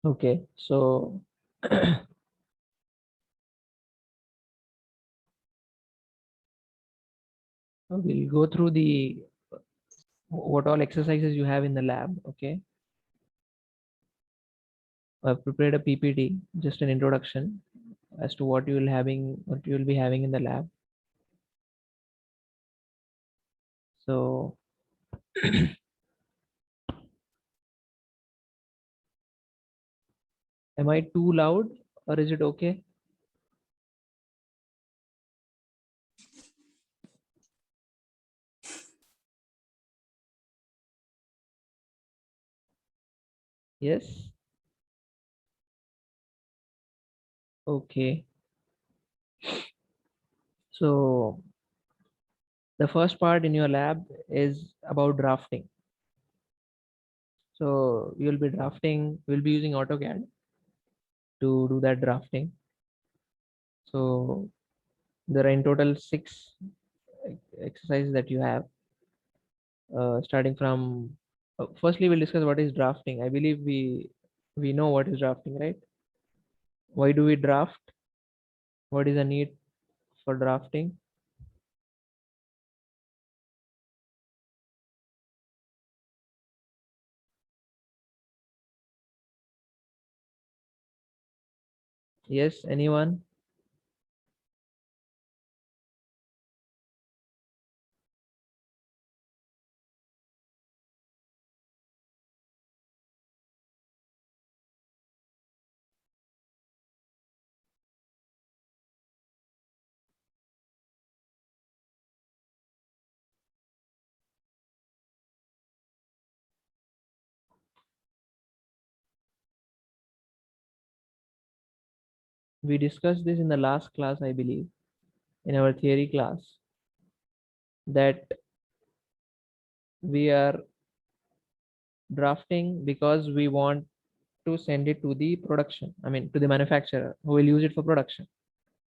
Okay, so we'll go through the what all exercises you have in the lab. Okay, I've prepared a PPT, just an introduction as to what you will be having in the lab. So am I too loud or is it okay? Yes. Okay. So the first part in your lab is about drafting. So we'll be using AutoCAD to do that drafting. So there are in total 6 exercises that you have, starting from, firstly, we'll discuss what is drafting. I believe we know what is drafting, right? Why do we draft? What is the need for drafting? Yes, anyone? We discussed this in the last class, I believe, in our theory class, that we are drafting because we want to send it to the production, I mean to the manufacturer who will use it for production.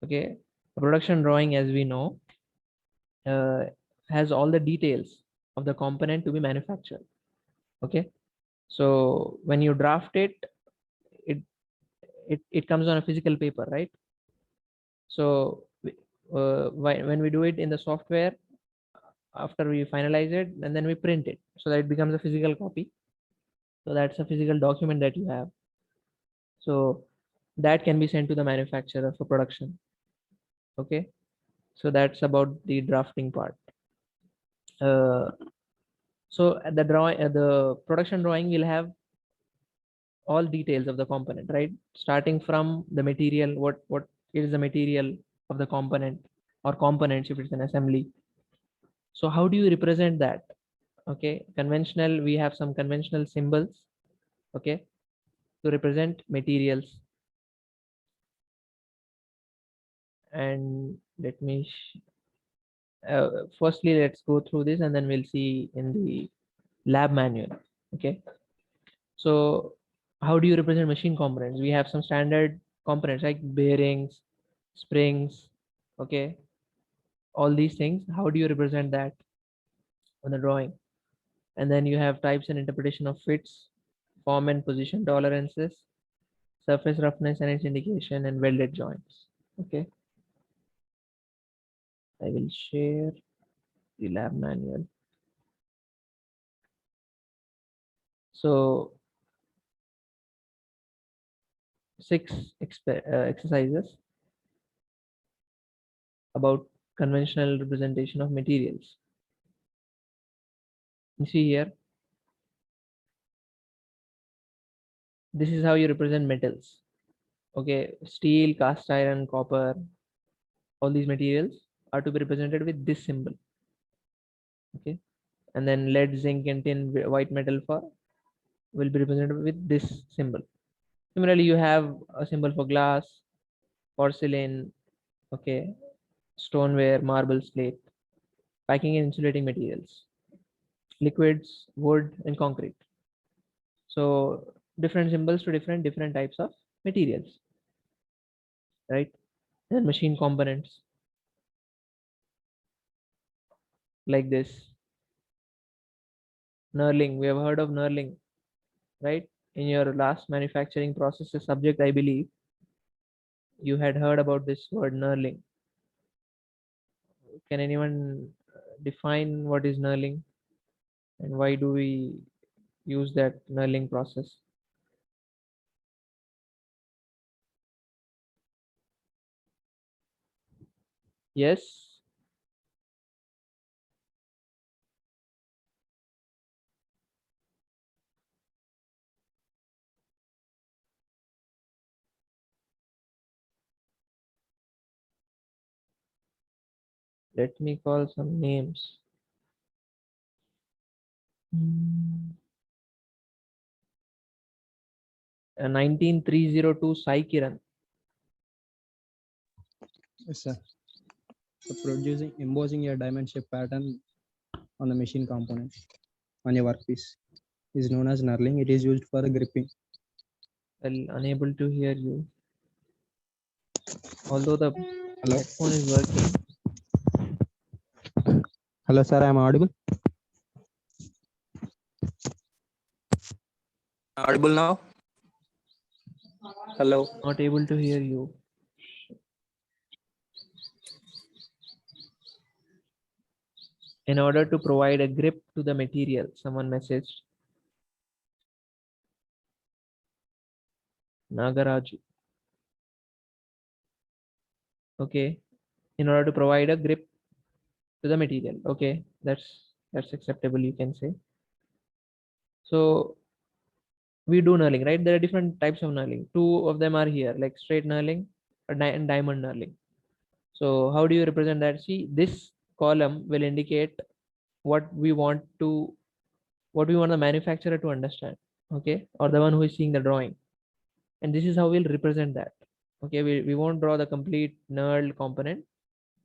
Okay, a production drawing, as we know, uh, has all the details of the component to be manufactured. Okay, so when you draft it, it it comes on a physical paper, right? So when we do it in the software, after we finalize it, and then we print it so that it becomes a physical copy. So that's a physical document that you have. So that can be sent to the manufacturer for production. Okay, so that's about the drafting part. uh, so at the drawing, the production drawing will have all details of the component, right? Starting from the material, what is the material of the component or components if it's an assembly. So how do you represent that? Okay, conventional, we have some conventional symbols, okay, to represent materials. And let me firstly, let's go through this and then we'll see in the lab manual. Okay, so how do you represent machine components? We have some standard components like bearings, springs, okay, all these things. How do you represent that on the drawing? And then you have types and interpretation of fits, form and position tolerances, surface roughness and its indication, and welded joints. Okay, I will share the lab manual. So exercises about conventional representation of materials. You see here, this is how you represent metals. Okay, steel, cast iron, copper, all these materials are to be represented with this symbol. Okay, and then lead, zinc, and tin, white metal for, will be represented with this symbol. Similarly, you have a symbol for glass, porcelain, okay, stoneware, marble, slate, packing and insulating materials, liquids, wood, and concrete. So different symbols to different types of materials, right? And machine components like this. Knurling, we have heard of knurling, right? in your last manufacturing processes subject, I believe you had heard about this word knurling. Can anyone define what is knurling and why do we use that knurling process? Yes. Let me call some names. 19302 Sai Kiran. Yes, sir. So producing, embossing a diamond shape pattern on the machine component on a workpiece is known as knurling. It is used for gripping. Well, unable to hear you. Although the Hello. headphone is working. Hello, sir. I am audible. Audible now. Hello. Not able to hear you. In order to provide a grip to the material, someone messaged. Nagaraju. Okay. In order to provide a grip to the material. Okay. That's acceptable, you can say. So we do knurling, right? There are different types of knurling. Two of them are here, like straight knurling and diamond knurling. So how do you represent that? See, this column will indicate what we want to, what we want the manufacturer to understand, okay, or the one who is seeing the drawing. And this is how we'll represent that. Okay, we won't draw the complete knurled component,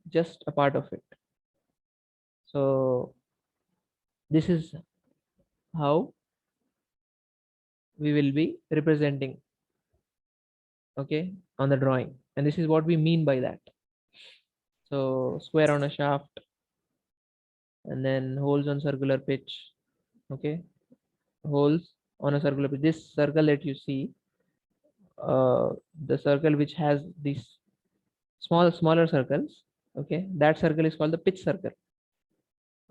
just a part of it. So this is how we will be representing, okay, on the drawing. And this is what we mean by that. So square on a shaft, and then holes on circular pitch. Okay, holes on a circular pitch. This circle that you see, the circle which has these smaller circles, okay, that circle is called the pitch circle.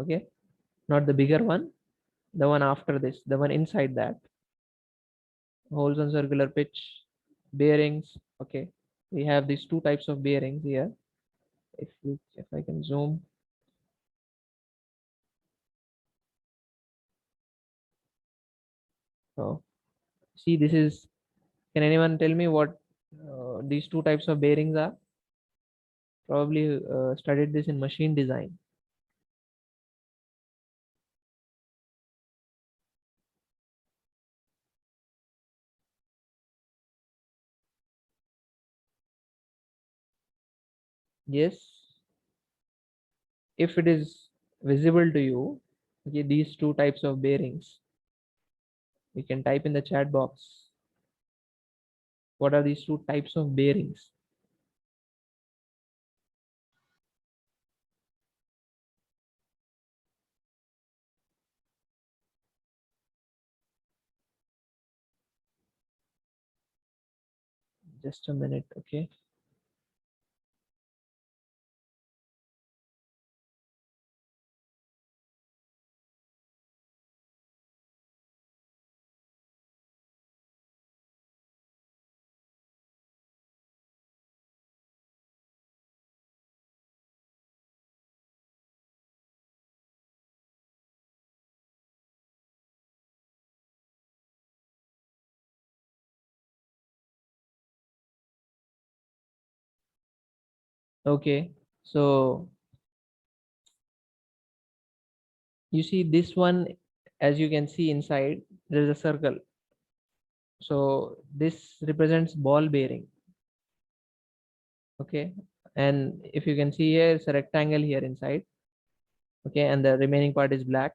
Okay, not the bigger one, the one after this, the one inside that. Holes on circular pitch, bearings. Okay, we have these two types of bearings here. If I can zoom. So see, this is, can anyone tell me what these two types of bearings are? Probably studied this in machine design. Yes, if it is visible to you, okay, these two types of bearings, you can type in the chat box. What are these two types of bearings? Just a minute, okay. Okay, so you see this one, as you can see inside, there is a circle. So this represents ball bearing. Okay, and if you can see here, it's a rectangle here inside. Okay, and the remaining part is black.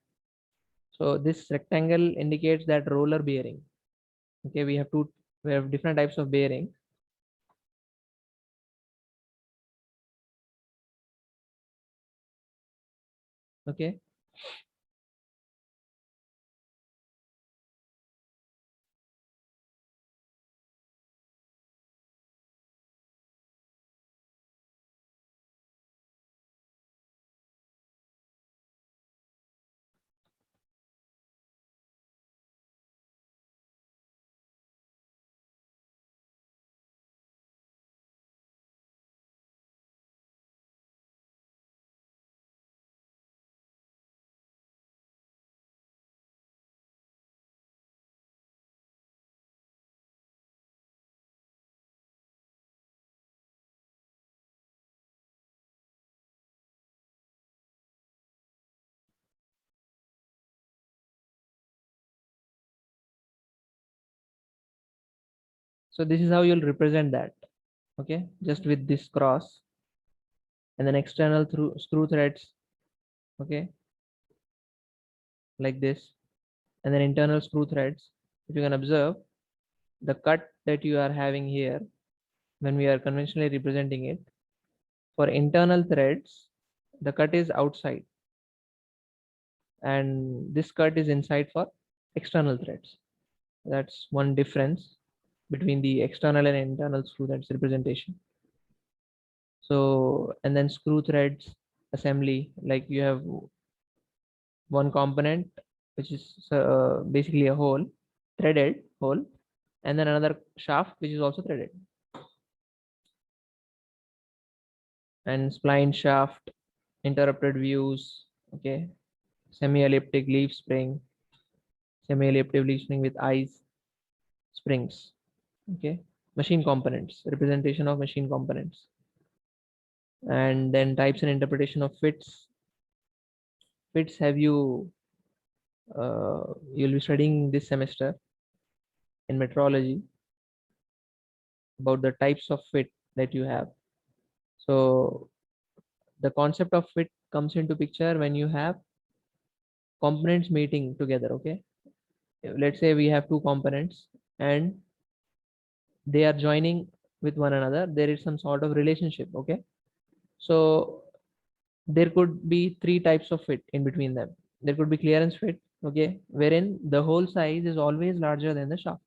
So this rectangle indicates that roller bearing. Okay, we have different types of bearing. Okay, So this is how you'll represent that. Okay, just with this cross, and then external through screw threads. Okay, like this, and then internal screw threads. If you can observe the cut that you are having here, when we are conventionally representing it, for internal threads, the cut is outside, and this cut is inside for external threads. That's one difference between the external and internal screw threads representation. So, and then screw threads assembly, like you have one component which is basically a hole, threaded hole, and then another shaft which is also threaded, and spline shaft, interrupted views. Okay, semi-elliptic leaf spring, semi-elliptic leaf spring with eyes, springs. Okay, machine components, representation of machine components, and then types and interpretation of fits. Fits have you'll be studying this semester in metrology about the types of fit that you have. So the concept of fit comes into picture when you have components meeting together. Okay, let's say we have two components and they are joining with one another. There is some sort of relationship. Okay, so there could be three types of fit in between them. There could be clearance fit, okay, wherein the hole size is always larger than the shaft.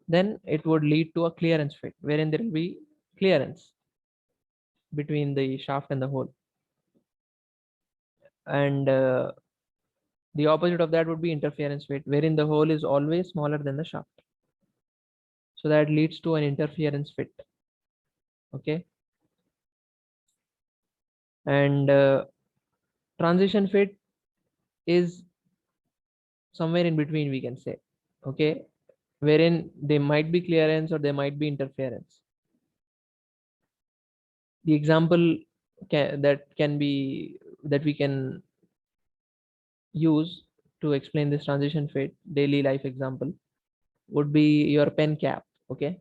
Then it would lead to a clearance fit, wherein there will be clearance between the shaft and the hole. And the opposite of that would be interference fit, wherein the hole is always smaller than the shaft. So that leads to an interference fit. Okay. And transition fit is somewhere in between, we can say. Okay, wherein there might be clearance or there might be interference. The example that we can use to explain this transition fit, daily life example, would be your pen cap. Okay,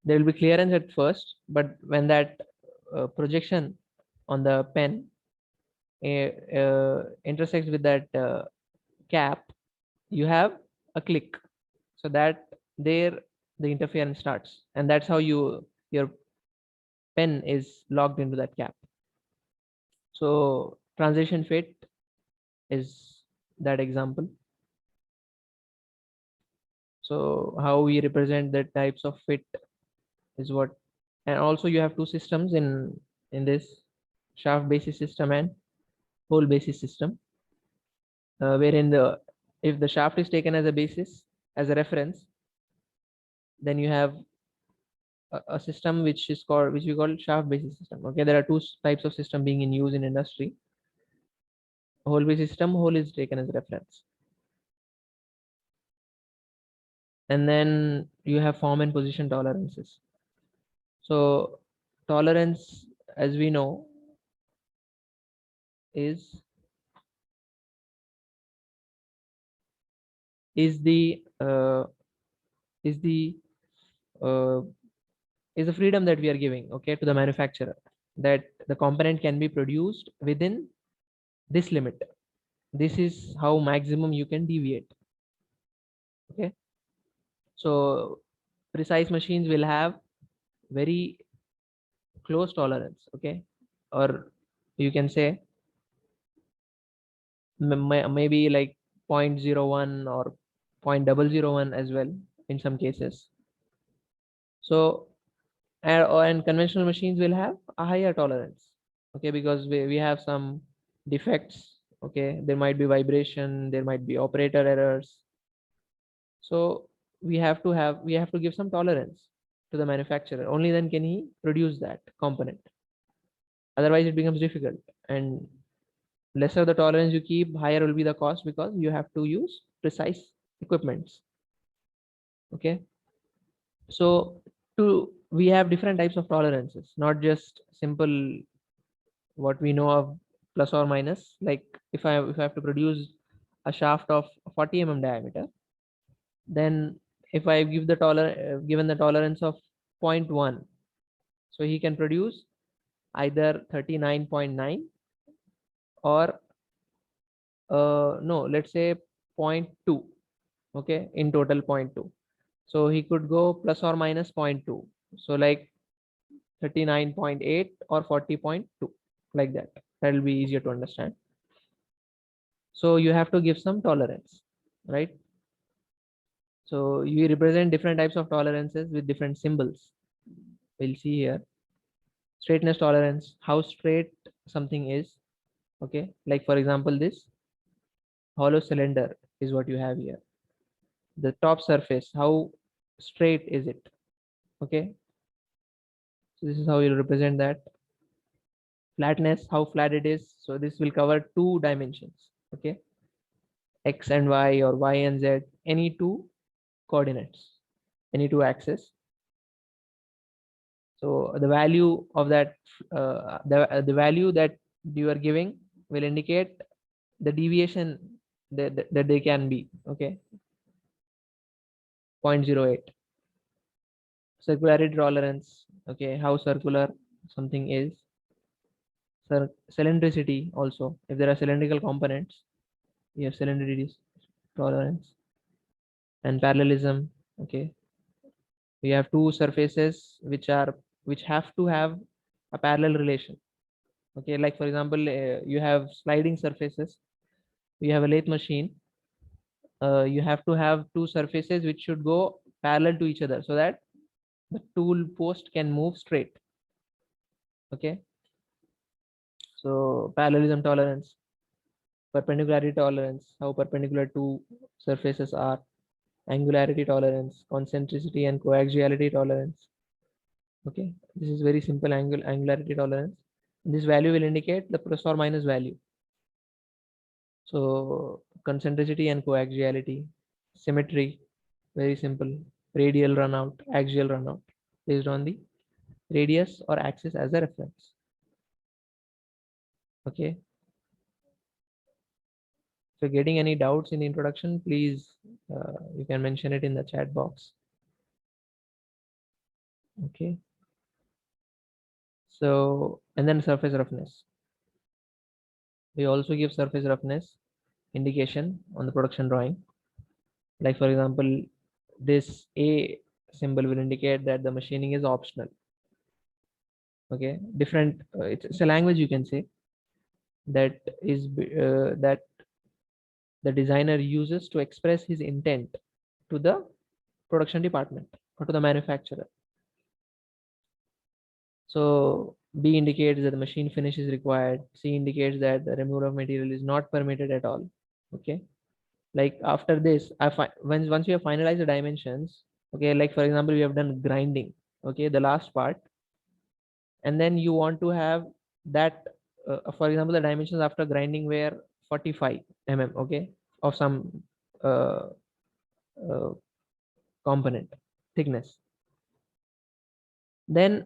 there will be clearance at first, but when that projection on the pen intersects with that cap, you have a click. So that there the interference starts, and that's how your pen is locked into that cap. So transition fit is that example. So how we represent the types of fit is what, and also you have two systems in this, shaft basis system and hole basis system, wherein the if the shaft is taken as a basis, as a reference, then you have a system which we call shaft basis system. Okay, there are two types of system being in use in industry. Hole basis system, hole is taken as reference, and then you have form and position tolerances. So tolerance, as we know, is the is the uh, is the freedom that we are giving, okay, to the manufacturer, that the component can be produced within this limit. This is how maximum you can deviate. Okay, so precise machines will have very close tolerance. Okay, or you can say maybe like 0.01 or 0.001 as well in some cases. So and conventional machines will have a higher tolerance. Okay, because we have some defects. Okay, there might be vibration, there might be operator errors. So we have to give some tolerance to the manufacturer. Only then can he produce that component. Otherwise it becomes difficult, and lesser the tolerance you keep, higher will be the cost, because you have to use precise equipments. Okay, so we have different types of tolerances, not just simple what we know of plus or minus. Like if I have to produce a shaft of 40 mm diameter, then if I give the given the tolerance of 0.1, so he can produce either 39.9 or no, let's say 0.2. Okay, in total 0.2. So he could go plus or minus 0.2. So like 39.8 or 40.2, like that. That will be easier to understand. So you have to give some tolerance, right? So you represent different types of tolerances with different symbols. We'll see here. Straightness tolerance, how straight something is. Okay, like for example, this hollow cylinder is what you have here. The top surface, how straight is it? Okay, so this is how you represent that. Flatness, how flat it is. So this will cover two dimensions. Okay, x and y or y and z, any two coordinates, any two axes. So the value of that, the value that you are giving will indicate the deviation that they can be. Okay, 0.08. Circularity tolerance. Okay, how circular something is. Cylindricity also. If there are cylindrical components, you have cylindricity tolerance. And parallelism. Okay, we have two surfaces which have to have a parallel relation. Okay, like for example, you have sliding surfaces. You have a lathe machine. You have to have two surfaces which should go parallel to each other so that the tool post can move straight. Okay, so parallelism tolerance, perpendicularity tolerance, how perpendicular two surfaces are, angularity tolerance, concentricity and coaxiality tolerance. Okay, this is very simple. Angularity tolerance. This value will indicate the plus or minus value. So concentricity and coaxiality, symmetry, very simple. Radial runout, axial runout, based on the radius or axis as a reference. Okay. If you're getting any doubts in the introduction, please you can mention it in the chat box. Okay. So, and then surface roughness. We also give surface roughness indication on the production drawing. Like for example, this A symbol will indicate that the machining is optional. Okay, different. It's a language, you can say, that is that the designer uses to express his intent to the production department or to the manufacturer. So B indicates that the machine finish is required. C indicates that the removal of material is not permitted at all. Okay, like after this, once we have finalized the dimensions. Okay, like for example, we have done grinding. Okay, the last part, and then you want to have that. For example, the dimensions after grinding were 45 mm. Okay, of some uh, uh, component thickness. Then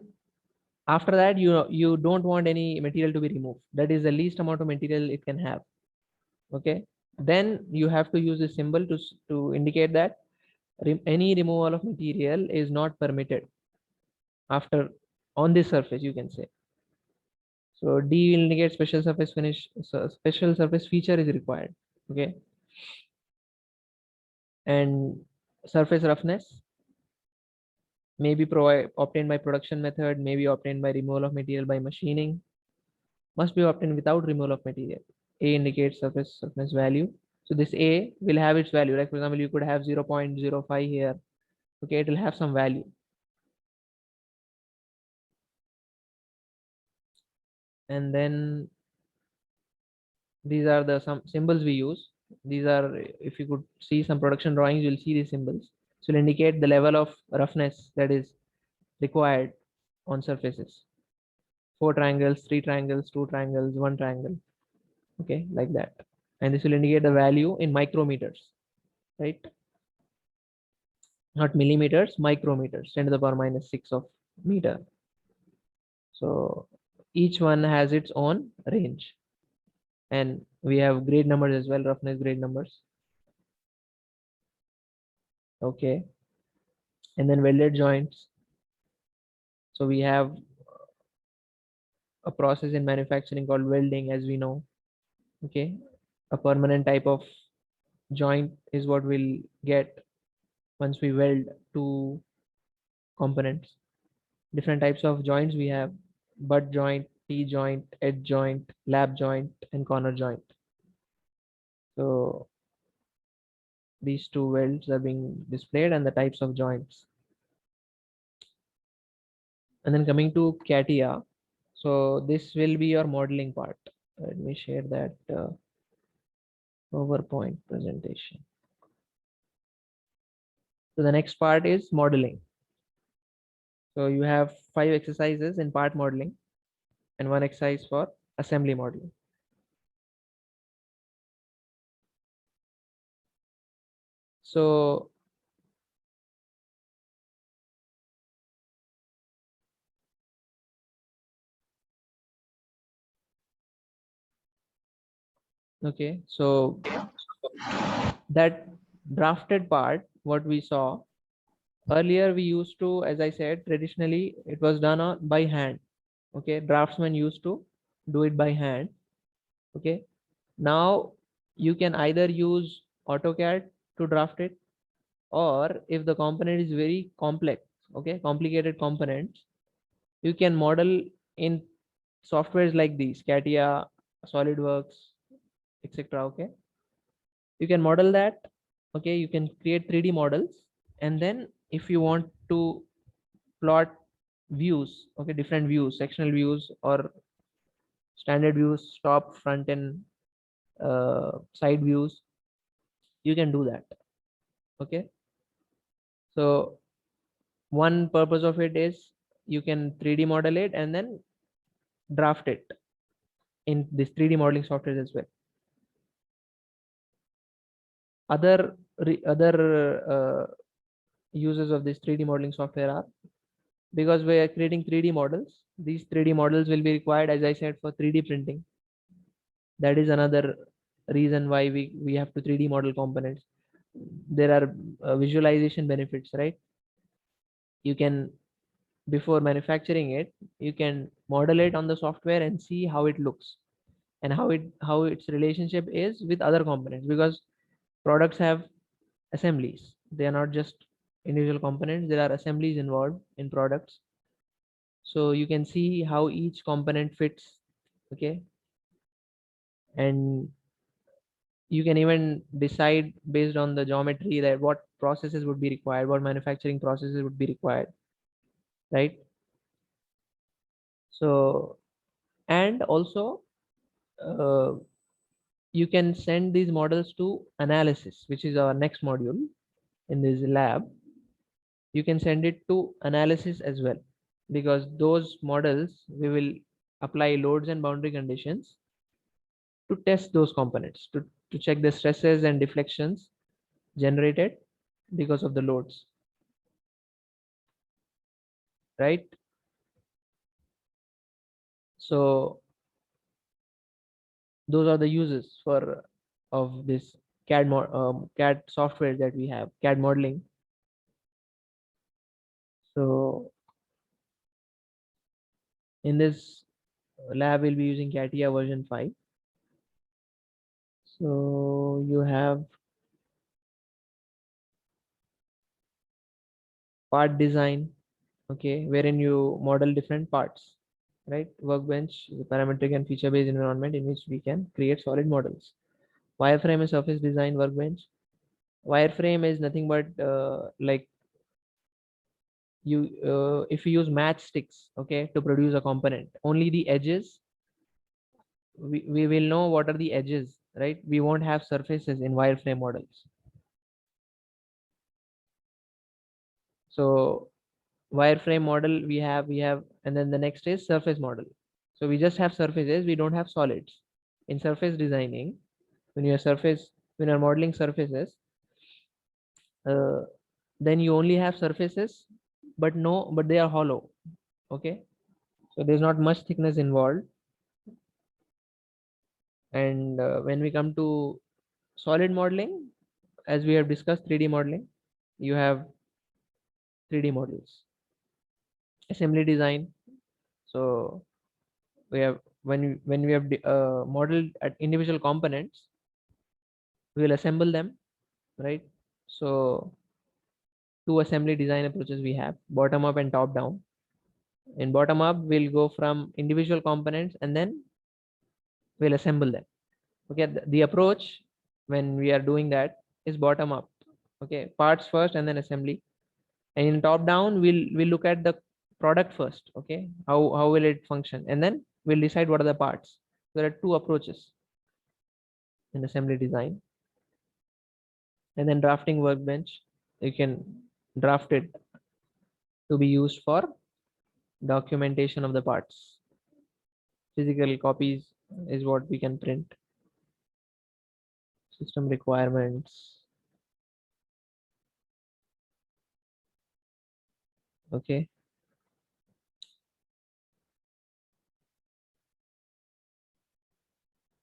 after that, you don't want any material to be removed. That is the least amount of material it can have. Okay, then you have to use a symbol to indicate that any removal of material is not permitted after on this surface, you can say. So D will indicate special surface finish. So special surface feature is required. Okay, and surface roughness may be obtained by production method, may be obtained by removal of material by machining, must be obtained without removal of material. A indicates surface roughness value. So this A will have its value. Like for example, you could have 0.05 here. Okay, it will have some value. And then these are the some symbols we use. These are, if you could see some production drawings, you'll see these symbols. So will indicate the level of roughness that is required on surfaces. 4 triangles, 3 triangles, 2 triangles, 1 triangle. Okay, like that. And this will indicate the value in micrometers, right? Not millimeters, micrometers, 10 to the power minus 6 of meter. So each one has its own range. And we have grade numbers as well, roughness grade numbers. Okay. And then welded joints. So we have a process in manufacturing called welding, as we know. Okay, a permanent type of joint is what we'll get once we weld two components. Different types of joints we have: butt joint, T-joint, edge joint, lap joint, and corner joint. So these two welds are being displayed and the types of joints. And then coming to CATIA, so this will be your modeling part. Let me share that PowerPoint presentation. So the next part is modeling. So you have 5 exercises in part modeling and 1 exercise for assembly modeling. So okay, so that drafted part, what we saw earlier, we used to, as I said, traditionally it was done by hand. Okay, draftsmen used to do it by hand. Okay, now you can either use AutoCAD to draft it, or if the component is very complex, okay, complicated components, you can model in softwares like these, CATIA, SolidWorks, etc. Okay, you can model that. Okay, you can create 3D models, and then if you want to plot views, okay, different views, sectional views or standard views, top, front, and side views, you can do that. Okay, so one purpose of it is you can 3D model it and then draft it in this 3D modeling software as well. Other uses of this 3D modeling software are, because we are creating 3D models, these 3D models will be required, as I said, for 3D printing. That is another reason why we have to 3D model components. There are visualization benefits, right? You can, before manufacturing it, you can model it on the software and see how it looks and how its relationship is with other components, because products have assemblies. They are not just individual components, there are assemblies involved in products. So you can see how each component fits. Okay, and you can even decide based on the geometry that what processes would be required, what manufacturing processes would be required, right? So, and also uh, you can send these models to analysis, which is our next module in this lab. You can send it to analysis as well, because those models we will apply loads and boundary conditions to test those components, to check the stresses and deflections generated because of the loads, right? So those are the uses for of this CAD software that we have, CAD modeling. So in this lab, we'll be using CATIA version 5. So you have part design, okay, wherein you model different parts, right? Workbench is a parametric and feature-based environment in which we can create solid models. Wireframe is surface design workbench. Wireframe is nothing but like you if you use matchsticks, okay, to produce a component, only the edges, we will know what are the edges, right? We won't have surfaces in wireframe models. So wireframe model we have, and then the next is surface model. So we just have surfaces, we don't have solids. In surface designing, when you're modeling surfaces, uh, then you only have surfaces, but they are hollow. Okay, so there's not much thickness involved. And when we come to solid modeling, as we have discussed 3D modeling, you have 3D models. Assembly design. So we have when we have modeled at individual components, we will assemble them, right? So two assembly design approaches we have: bottom up and top down. In bottom up, we'll go from individual components and then we'll assemble them. Okay, the approach when we are doing that is bottom up. Okay, parts first and then assembly. And in top down, we'll look at the product first. Okay, how will it function, and then we'll decide what are the parts. There are two approaches in assembly design. And then drafting workbench, you can draft it to be used for documentation of the parts. Physical copies is what we can print. System requirements. Okay.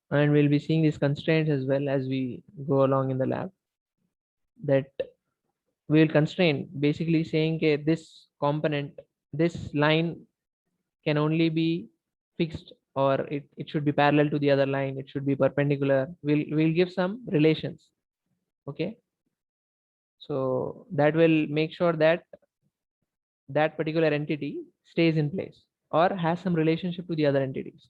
And we'll be seeing these constraints as well as we go along in the lab, that we will constrain basically saying, okay, this component, this line can only be fixed, or it should be parallel to the other line, it should be perpendicular. We'll give some relations. Okay, so that will make sure that that particular entity stays in place or has some relationship to the other entities,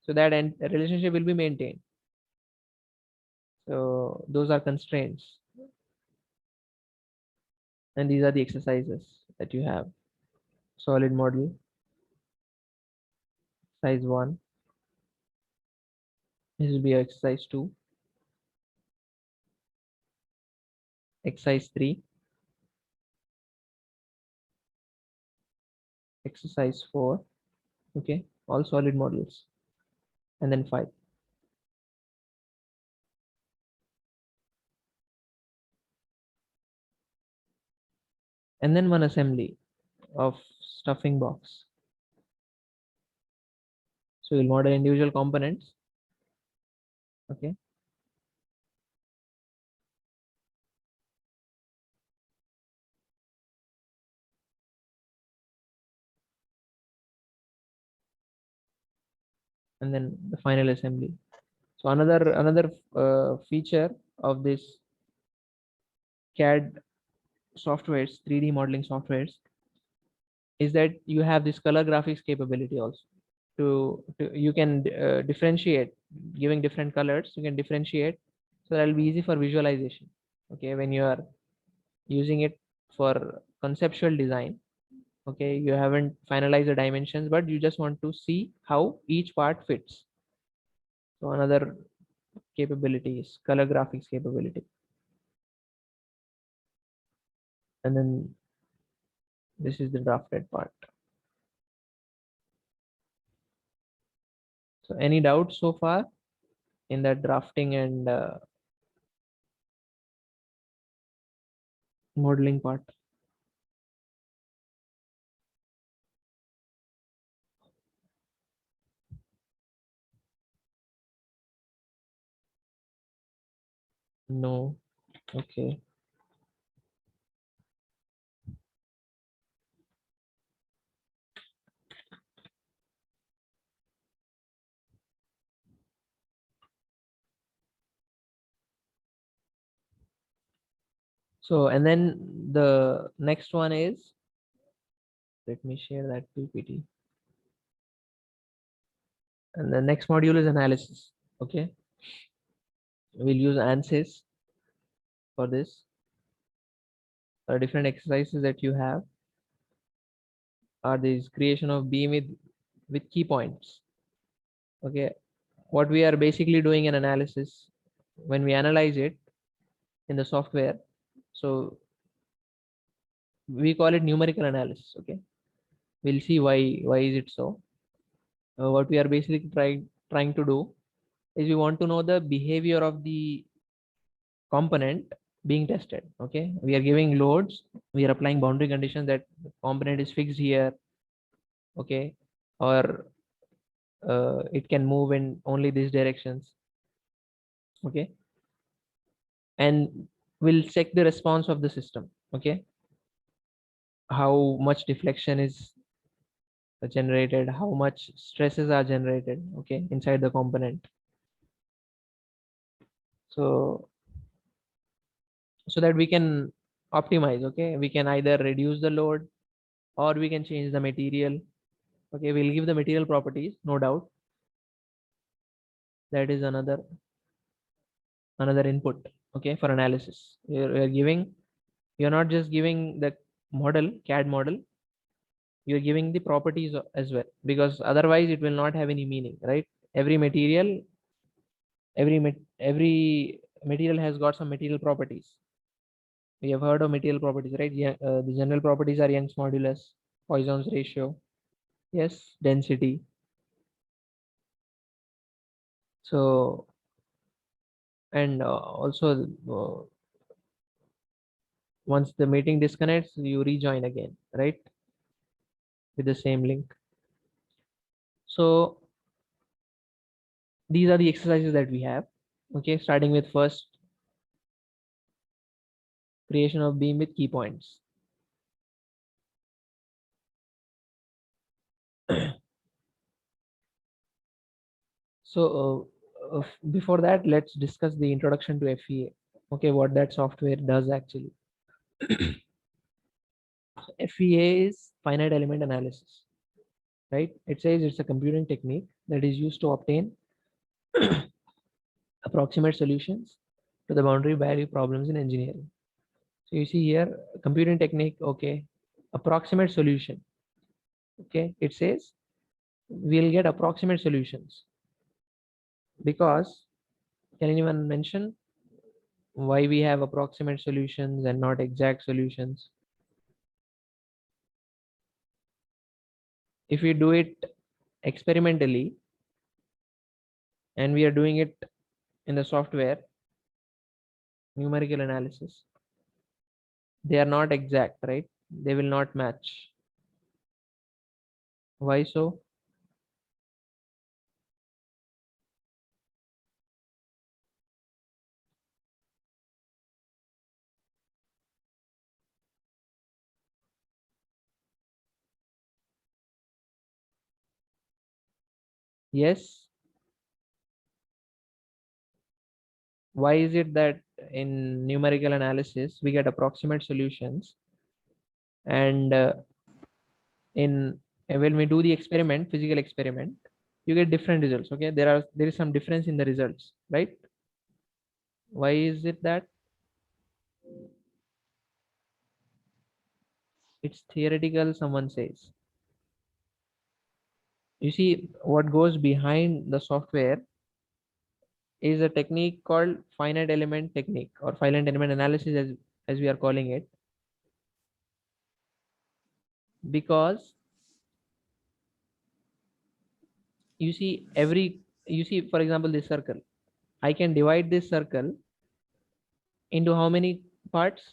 so that relationship will be maintained. So those are constraints, and these are the exercises that you have. Solid model, size 1. This will be exercise 2. Exercise 3. Exercise 4. Okay, all solid models. And then 5. And then one assembly of stuffing box. So we'll model individual components. Okay. And then the final assembly. So another feature of this CAD softwares, 3D modeling softwares, is that you have this color graphics capability also. You can differentiate, giving different colors, you can differentiate, so that'll be easy for visualization. Okay, when you are using it for conceptual design, okay, you haven't finalized the dimensions, but you just want to see how each part fits. So another capability is color graphics capability. And then this is the drafted part. So any doubts so far in that drafting and modeling part? No. Okay. So, and then the next one is, let me share that PPT. And the next module is analysis. Okay. We'll use ANSYS for this. Different exercises that you have are these creation of beam with key points. Okay. What we are basically doing an analysis when we analyze it in the software. So we call it numerical analysis. Okay. We'll see why is it so. What we are basically trying to do is we want to know the behavior of the component being tested. Okay, we are giving loads, we are applying boundary conditions that the component is fixed here. Okay, or it can move in only these directions. Okay, and we'll check the response of the system. Okay, how much deflection is generated, how much stresses are generated, okay, inside the component. So that we can optimize, okay, we can either reduce the load or we can change the material. Okay, we'll give the material properties, no doubt. That is another input, okay, for analysis. You're not just giving the model, CAD model, you're giving the properties as well, because otherwise it will not have any meaning, right? Every material, every material has got some material properties. We have heard of material properties, right? Yeah, the general properties are Young's modulus, Poisson's ratio, yes, density. So, and also once the meeting disconnects, you rejoin again, right, with the same link. So these are the exercises that we have, okay, starting with first creation of beam with key points. So before that, let's discuss the introduction to FEA, okay, what that software does actually. FEA is finite element analysis, right? It says it's a computing technique that is used to obtain approximate solutions to the boundary value problems in engineering. So you see here, computing technique, okay, approximate solution, okay, it says we'll get approximate solutions because, can anyone mention why we have approximate solutions and not exact solutions? If we do it experimentally and we are doing it in the software, numerical analysis, they are not exact, right? They will not match. Why so? Yes. Why is it that in numerical analysis we get approximate solutions, and in when we do the experiment, physical experiment, you get different results, okay? There is some difference in the results, right? Why is it that? It's theoretical, someone says. You see, what goes behind the software is a technique called finite element technique, or finite element analysis, as we are calling it, because you see, for example, this circle, I can divide this circle into how many parts?